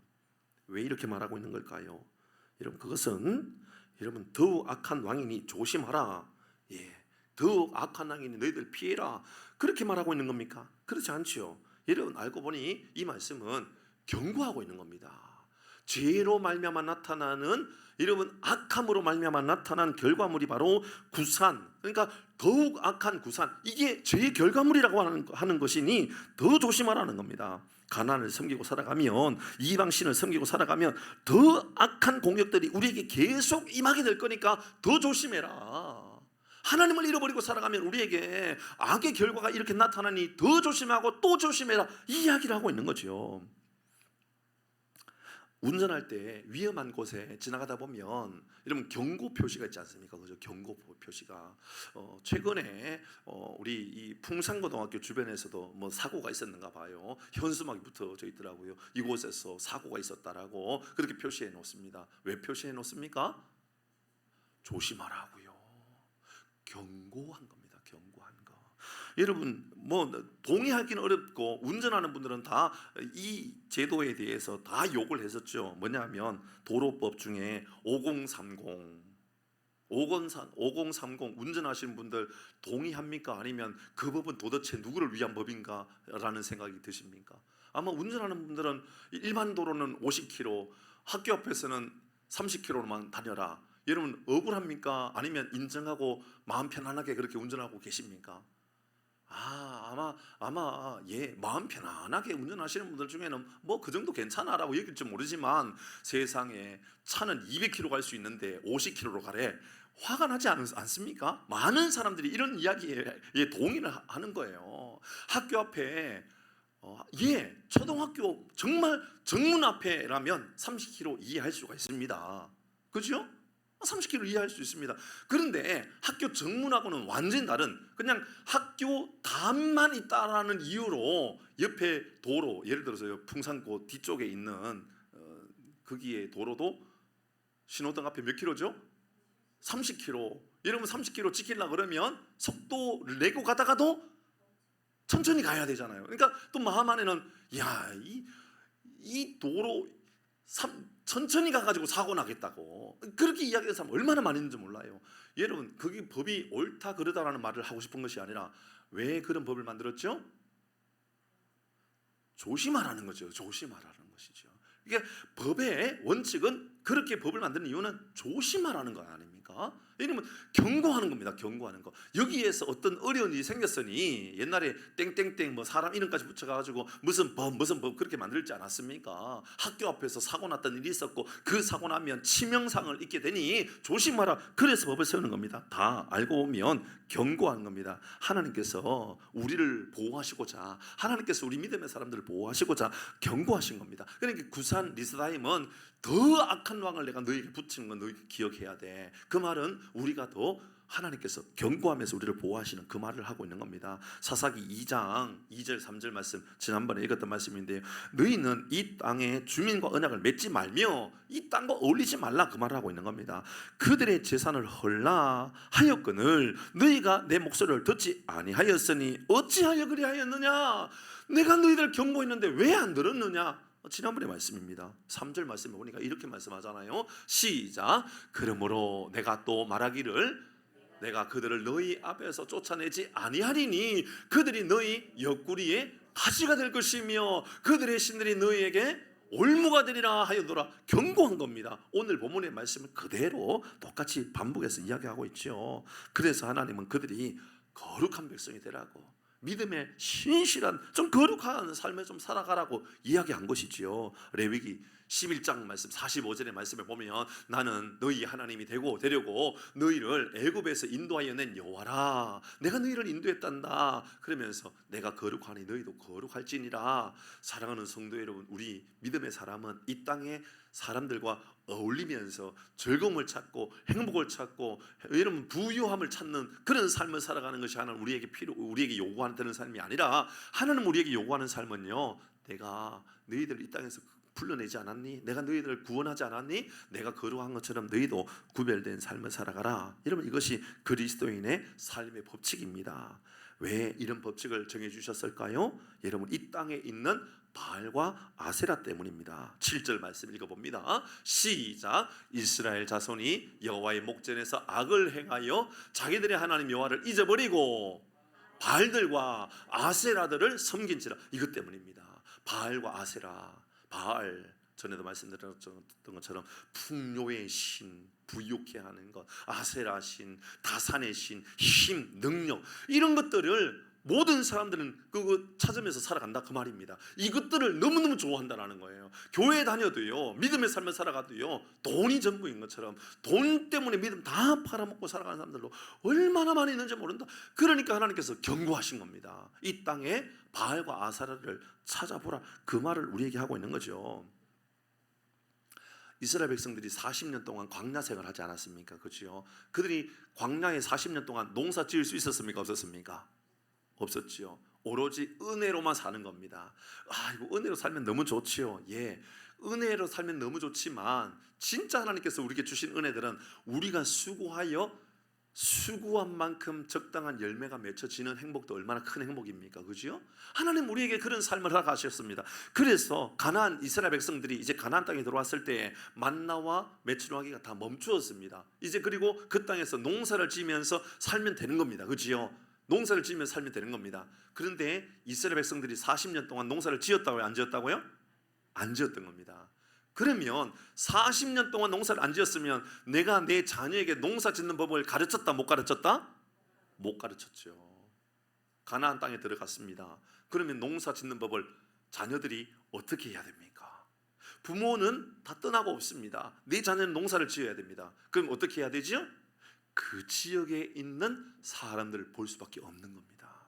A: 왜 이렇게 말하고 있는 걸까요? 여러분 그것은 여러분 더욱 악한 왕이니 조심하라, 예, 더욱 악한 왕이니 너희들 피해라, 그렇게 말하고 있는 겁니까? 그렇지 않지요. 여러분 알고 보니 이 말씀은 경고하고 있는 겁니다. 죄로 말미암아 나타나는, 여러분 악함으로 말미암아 나타난 결과물이 바로 구산, 그러니까 더욱 악한 구산, 이게 죄의 결과물이라고 하는 것이니 더 조심하라는 겁니다. 가나안을 섬기고 살아가면, 이방신을 섬기고 살아가면 더 악한 공격들이 우리에게 계속 임하게 될 거니까 더 조심해라. 하나님을 잃어버리고 살아가면 우리에게 악의 결과가 이렇게 나타나니 더 조심하고 또 조심해라, 이 이야기를 하고 있는 거죠. 운전할 때 위험한 곳에 지나가다 보면 이러면 경고 표시가 있지 않습니까? 그죠? 경고 표시가 최근에 우리 이 풍산고등학교 주변에서도 뭐 사고가 있었는가 봐요. 현수막이 붙어져 있더라고요. 이곳에서 사고가 있었다라고 그렇게 표시해 놓습니다. 왜 표시해 놓습니까? 조심하라고요. 경고한 겁니다. 경고한 거. 여러분 뭐 동의하기는 어렵고 운전하는 분들은 다 이 제도에 대해서 다 욕을 했었죠. 뭐냐면 도로법 중에 5030 운전하시는 분들 동의합니까? 아니면 그 법은 도대체 누구를 위한 법인가? 라는 생각이 드십니까? 아마 운전하는 분들은 일반 도로는 50km, 학교 앞에서는 30km만 다녀라. 여러분 억울합니까? 아니면 인정하고 마음 편안하게 그렇게 운전하고 계십니까? 아마 마음 편안하게 운전하시는 분들 중에는 뭐 그 정도 괜찮아라고 얘기할지 모르지만 세상에 차는 200km 갈 수 있는데 50km로 가래. 화가 나지 않습니까? 많은 사람들이 이런 이야기에 동의를 하는 거예요. 학교 앞에 초등학교 정말 정문 앞에라면 30km 이해할 수가 있습니다. 그렇죠? 30km 이해할 수 있습니다. 그런데 학교 정문하고는 완전히 다른 그냥 학교 단만 있다라는 이유로 옆에 도로, 예를 들어서요 풍산고 뒤쪽에 있는 거기에 도로도 신호등 앞에 몇 킬로죠? 30km. 여러분 30km 지키려고 그러면 속도를 내고 가다가도 천천히 가야 되잖아요. 그러니까 또 마음 안에는 이 도로 천천히 가가지고 사고 나겠다고 그렇게 이야기하는 사람 얼마나 많이 있는지 몰라요. 여러분 그게 법이 옳다 그르다라는 말을 하고 싶은 것이 아니라 왜 그런 법을 만들었죠? 조심하라는 거죠. 조심하라는 것이죠. 이게 법의 원칙은 그렇게 법을 만드는 이유는 조심하라는 거 아닙니까? 이러면 경고하는 겁니다. 경고하는 거. 여기에서 어떤 어려운 일이 생겼으니 옛날에 땡땡땡 뭐 사람 이름까지 붙여가지고 무슨 법 그렇게 만들지 않았습니까? 학교 앞에서 사고 났던 일이 있었고 그 사고 나면 치명상을 입게 되니 조심하라. 그래서 법을 세우는 겁니다. 다 알고 보면 경고하는 겁니다. 하나님께서 우리를 보호하시고자 하나님께서 우리 믿음의 사람들을 보호하시고자 경고하신 겁니다. 그러니까 구산 리스다임은 더 악한 왕을 내가 너에게 붙이는 건 너희가 기억해야 돼. 그 말은 우리가 더 하나님께서 경고하면서 우리를 보호하시는 그 말을 하고 있는 겁니다. 사사기 2장 2절 3절 말씀 지난번에 읽었던 말씀인데요. 너희는 이 땅의 주민과 언약을 맺지 말며 이 땅과 어울리지 말라 그 말을 하고 있는 겁니다. 그들의 재산을 헐라 하였거늘 너희가 내 목소리를 듣지 아니하였으니 어찌하여 그리하였느냐. 내가 너희들 경고했는데 왜 안 들었느냐. 지난번에 말씀입니다. 3절 말씀에 보니까 이렇게 말씀하잖아요. 시작. 그러므로 내가 또 말하기를 내가 그들을 너희 앞에서 쫓아내지 아니하리니 그들이 너희 옆구리에 가시가 될 것이며 그들의 신들이 너희에게 올무가 되리라 하여더라. 경고한 겁니다. 오늘 본문의 말씀을 그대로 똑같이 반복해서 이야기하고 있죠. 그래서 하나님은 그들이 거룩한 백성이 되라고 믿음의 신실한 좀 거룩한 삶을 좀 살아가라고 이야기한 것이지요. 레위기 11장 말씀 45절의 말씀에 보면 나는 너희 하나님이 되려고 너희를 애굽에서 인도하여 낸 여호와라. 내가 너희를 인도했단다. 그러면서 내가 거룩하니 너희도 거룩할지니라. 사랑하는 성도 여러분, 우리 믿음의 사람은 이 땅의 사람들과 어울리면서 즐거움을 찾고 행복을 찾고 여러분 부유함을 찾는 그런 삶을 살아가는 것이 하나님 우리에게 요구하는 삶이 아니라 하나님 우리에게 요구하는 삶은요, 내가 너희들 이 땅에서 불러내지 않았니? 내가 너희들을 구원하지 않았니? 내가 거룩한 것처럼 너희도 구별된 삶을 살아가라. 여러분 이것이 그리스도인의 삶의 법칙입니다. 왜 이런 법칙을 정해주셨을까요? 여러분 이 땅에 있는 바알과 아세라 때문입니다. 7절 말씀 읽어봅니다. 시작. 이스라엘 자손이 여호와의 목전에서 악을 행하여 자기들의 하나님 여호와를 잊어버리고 바알들과 아세라들을 섬긴지라. 이것 때문입니다. 바알과 아세라. 바알 전에도 말씀드렸던 것처럼 풍요의 신, 부유케 하는 것, 아세라 신, 다산의 신, 힘, 능력 이런 것들을 모든 사람들은 그거 찾으면서 살아간다 그 말입니다. 이것들을 너무너무 좋아한다는 거예요. 교회 다녀도요, 믿음의 삶을 살아가도요, 돈이 전부인 것처럼 돈 때문에 믿음 다 팔아먹고 살아가는 사람들로 얼마나 많이 있는지 모른다. 그러니까 하나님께서 경고하신 겁니다. 이 땅에 바알과 아세라를 찾아보라 그 말을 우리에게 하고 있는 거죠. 이스라엘 백성들이 40년 동안 광야 생활을 하지 않았습니까? 그렇죠? 그들이 광야에 40년 동안 농사 지을 수 있었습니까? 없었습니까? 없었지요. 오로지 은혜로만 사는 겁니다. 이거 은혜로 살면 너무 좋지요. 예, 은혜로 살면 너무 좋지만 진짜 하나님께서 우리에게 주신 은혜들은 우리가 수고한 만큼 적당한 열매가 맺혀지는 행복도 얼마나 큰 행복입니까? 그죠? 하나님 우리에게 그런 삶을 허락하셨습니다. 그래서 가나안 이스라엘 백성들이 이제 가나안 땅에 들어왔을 때 만나와 메추라기가 다 멈추었습니다. 이제 그리고 그 땅에서 농사를 지으면서 살면 되는 겁니다. 그지요? 농사를 지으면서 살면 되는 겁니다. 그런데 이스라엘 백성들이 40년 동안 농사를 지었다고요? 안 지었다고요? 안 지었던 겁니다. 그러면 40년 동안 농사를 안 지었으면 내가 내 자녀에게 농사 짓는 법을 가르쳤다 못 가르쳤다? 못 가르쳤죠. 가나안 땅에 들어갔습니다. 그러면 농사 짓는 법을 자녀들이 어떻게 해야 됩니까? 부모는 다 떠나고 없습니다. 내 자녀는 농사를 지어야 됩니다. 그럼 어떻게 해야 되죠? 그 지역에 있는 사람들을 볼 수밖에 없는 겁니다.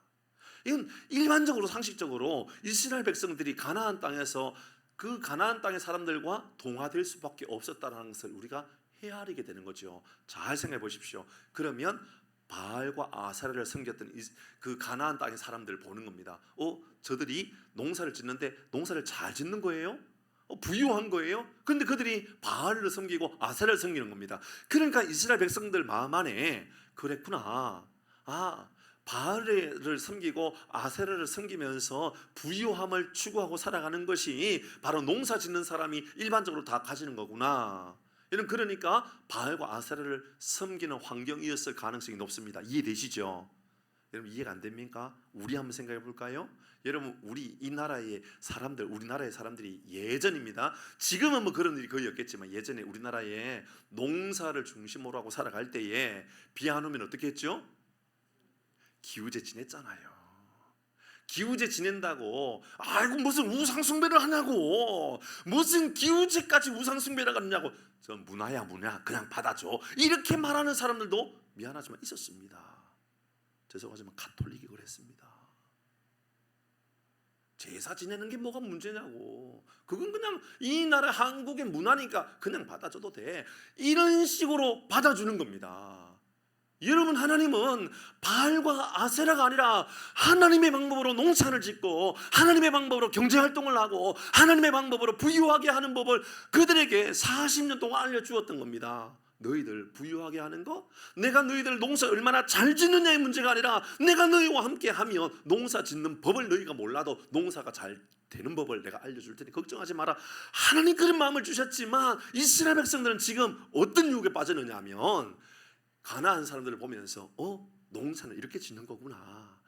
A: 이건 일반적으로 상식적으로 이스라엘 백성들이 가나안 땅에서 그 가나안 땅의 사람들과 동화될 수밖에 없었다는 것을 우리가 헤아리게 되는 거죠. 잘 생각해 보십시오. 그러면 바알과 아세라를 섬겼던 그 가나안 땅의 사람들을 보는 겁니다. 저들이 농사를 짓는데 농사를 잘 짓는 거예요? 부유한 거예요? 근데 그들이 바알을 섬기고 아세라를 섬기는 겁니다. 그러니까 이스라엘 백성들 마음 안에 그랬구나. 바알을 섬기고 아세라를 섬기면서 부유함을 추구하고 살아가는 것이 바로 농사 짓는 사람이 일반적으로 다 가지는 거구나. 그러니까 바알과 아세라를 섬기는 환경이었을 가능성이 높습니다. 이해되시죠? 여러분 이해가 안 됩니까? 우리 한번 생각해 볼까요? 여러분 우리나라의 사람들이 예전입니다. 지금은 뭐 그런 일이 거의 없겠지만 예전에 우리나라에 농사를 중심으로 하고 살아갈 때에 비 안 오면 어떻게 했죠? 기우제 지냈잖아요. 기우제 지낸다고 무슨 우상숭배를 하냐고, 무슨 기우제까지 우상숭배를 하냐고, 저 문화야 그냥 받아줘, 이렇게 말하는 사람들도 미안하지만 있었습니다. 죄송하지만 가톨릭이 그랬습니다. 제사 지내는 게 뭐가 문제냐고, 그건 그냥 이 나라 한국의 문화니까 그냥 받아줘도 돼, 이런 식으로 받아주는 겁니다. 여러분 하나님은 바알과 아세라가 아니라 하나님의 방법으로 농사를 짓고 하나님의 방법으로 경제활동을 하고 하나님의 방법으로 부유하게 하는 법을 그들에게 40년 동안 알려주었던 겁니다. 너희들 부유하게 하는 거, 내가 너희들 농사 얼마나 잘 짓느냐의 문제가 아니라 내가 너희와 함께 하면 농사 짓는 법을 너희가 몰라도 농사가 잘 되는 법을 내가 알려줄 테니 걱정하지 마라. 하나님 그런 마음을 주셨지만 이스라엘 백성들은 지금 어떤 유혹에 빠졌느냐 하면 가나안 사람들을 보면서 농사는 이렇게 짓는 거구나,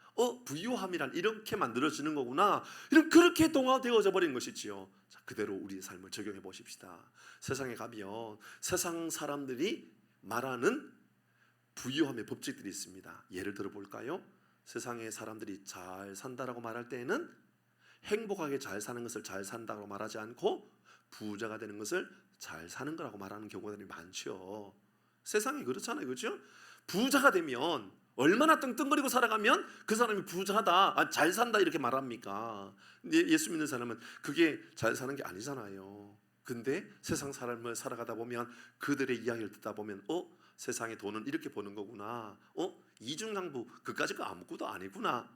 A: 부유함이란 이렇게 만들어지는 거구나, 그렇게 동화되어져 버린 것이지요. 자, 그대로 우리 삶을 적용해 보십시다. 세상에 가면 세상 사람들이 말하는 부유함의 법칙들이 있습니다. 예를 들어 볼까요? 세상의 사람들이 잘 산다라고 말할 때에는 행복하게 잘 사는 것을 잘 산다고 말하지 않고 부자가 되는 것을 잘 사는 거라고 말하는 경우들이 많죠. 세상이 그렇잖아요. 그렇죠? 부자가 되면 얼마나 떵떵거리고 살아가면 그 사람이 부자다, 잘 산다 이렇게 말합니까? 예수 믿는 사람은 그게 잘 사는 게 아니잖아요. 근데 세상 삶을 살아가다 보면 그들의 이야기를 듣다 보면 세상의 돈은 이렇게 버는 거구나, 이중상부 그까지가 아무것도 아니구나,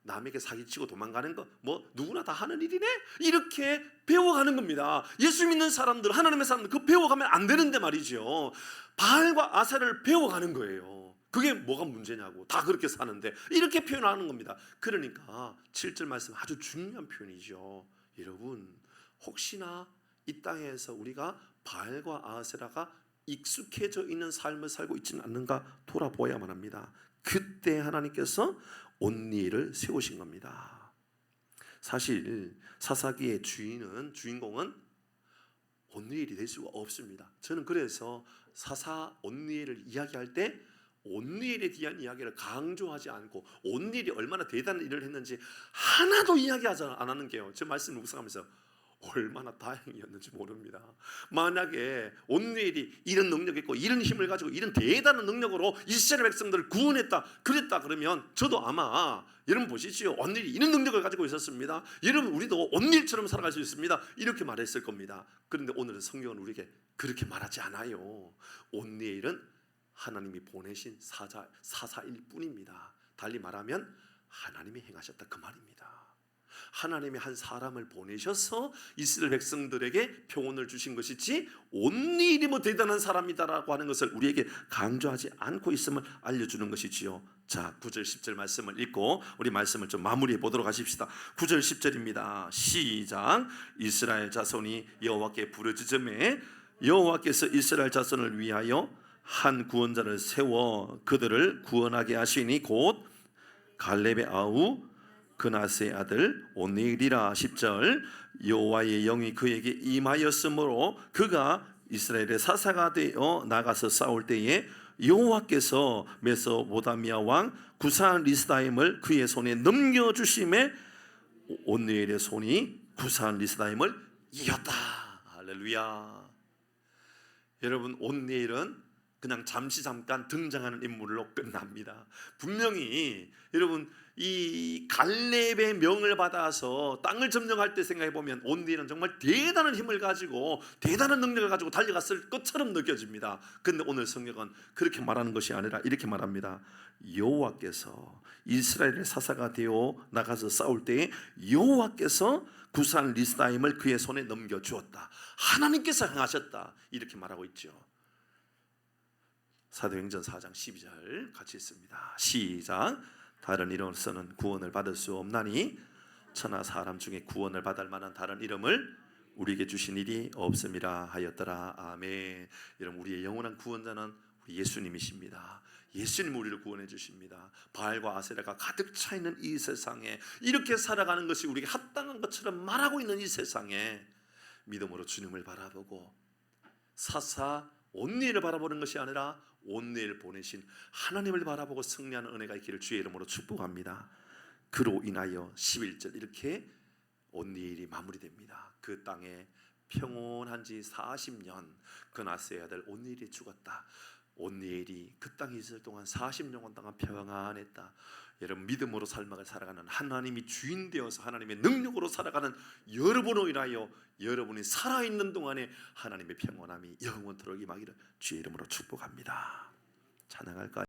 A: 남에게 사기치고 도망가는 거 누구나 다 하는 일이네, 이렇게 배워가는 겁니다. 예수 믿는 사람들, 하나님의 사람들 그 배워가면 안 되는데 말이죠. 바알과 아세라를 배워가는 거예요. 그게 뭐가 문제냐고, 다 그렇게 사는데, 이렇게 표현하는 겁니다. 그러니까 7절 말씀 아주 중요한 표현이죠. 여러분 혹시나 이 땅에서 우리가 바알과 아세라가 익숙해져 있는 삶을 살고 있지는 않는가 돌아보아야만 합니다. 그때 하나님께서 온니엘을 세우신 겁니다. 사실 사사기의 주인공은 온니엘이 될 수가 없습니다. 저는 그래서 사사 온니엘을 이야기할 때 온니엘에 대한 이야기를 강조하지 않고 온니엘이 얼마나 대단한 일을 했는지 하나도 이야기하지 않았는 게요. 제 말씀을 묵상하면서 얼마나 다행이었는지 모릅니다. 만약에 온누엘이 이런 능력이 있고 이런 힘을 가지고 이런 대단한 능력으로 이스라엘 백성들을 구원했다 그랬다 그러면 저도 아마 여러분 보시지요. 온누엘이 이런 능력을 가지고 있었습니다. 여러분 우리도 온누엘처럼 살아갈 수 있습니다. 이렇게 말했을 겁니다. 그런데 오늘은 성경은 우리에게 그렇게 말하지 않아요. 온누엘은 하나님이 보내신 사사일 뿐입니다. 달리 말하면 하나님이 행하셨다 그 말입니다. 하나님이 한 사람을 보내셔서 이스라엘 백성들에게 평온을 주신 것이지 온누엘이 뭐 대단한 사람이다라고 하는 것을 우리에게 강조하지 않고 있음을 알려주는 것이지요. 자, 9절 10절 말씀을 읽고 우리 말씀을 좀 마무리해 보도록 하십시다. 9절 10절입니다. 시작. 이스라엘 자손이 여호와께 부르짖음에 여호와께서 이스라엘 자손을 위하여 한 구원자를 세워 그들을 구원하게 하시니 곧 갈렙의 아우 그나스의 아들 온누엘이라. 10절. 여호와의 영이 그에게 임하였으므로 그가 이스라엘의 사사가 되어 나가서 싸울 때에 여호와께서 메소포타미아 왕 구산 리스다임을 그의 손에 넘겨주심에 온누엘의 손이 구산 리스다임을 이겼다. 할렐루야. 여러분, 온누엘은 그냥 잠깐 등장하는 인물로 끝납니다. 분명히 여러분 이 갈렙의 명을 받아서 땅을 점령할 때 생각해 보면 온누엘은 정말 대단한 힘을 가지고 대단한 능력을 가지고 달려갔을 것처럼 느껴집니다. 그런데 오늘 성경은 그렇게 말하는 것이 아니라 이렇게 말합니다. 여호와께서 이스라엘의 사사가 되어 나가서 싸울 때에 여호와께서 구산 리스다임을 그의 손에 넘겨주었다. 하나님께서 행하셨다. 이렇게 말하고 있죠. 사도행전 4장 12절 같이 읽습니다. 시작. 다른 이름으로서는 구원을 받을 수 없나니 천하 사람 중에 구원을 받을 만한 다른 이름을 우리에게 주신 일이 없음이라 하였더라. 아멘. 여러분, 우리의 영원한 구원자는 우리 예수님이십니다. 예수님 우리를 구원해 주십니다. 바알과 아세라가 가득 차 있는 이 세상에 이렇게 살아가는 것이 우리에게 합당한 것처럼 말하고 있는 이 세상에 믿음으로 주님을 바라보고 사사 온누엘을 바라보는 것이 아니라 온누엘을 보내신 하나님을 바라보고 승리하는 은혜가 있기를 주의 이름으로 축복합니다. 그로 인하여 11절 이렇게 온누엘이 마무리됩니다. 그 땅에 평온한 지 40년 그나스의 아들 온누엘이 죽었다. 온누엘이 그 땅에 있을 동안 40년 동안 평안했다. 여러분, 믿음으로 삶을 살아가는 하나님이 주인 되어서 하나님의 능력으로 살아가는 여러분으로 인하여 여러분이 살아있는 동안에 하나님의 평온함이 영원토록 임하기를 주의 이름으로 축복합니다. 찬양할까요?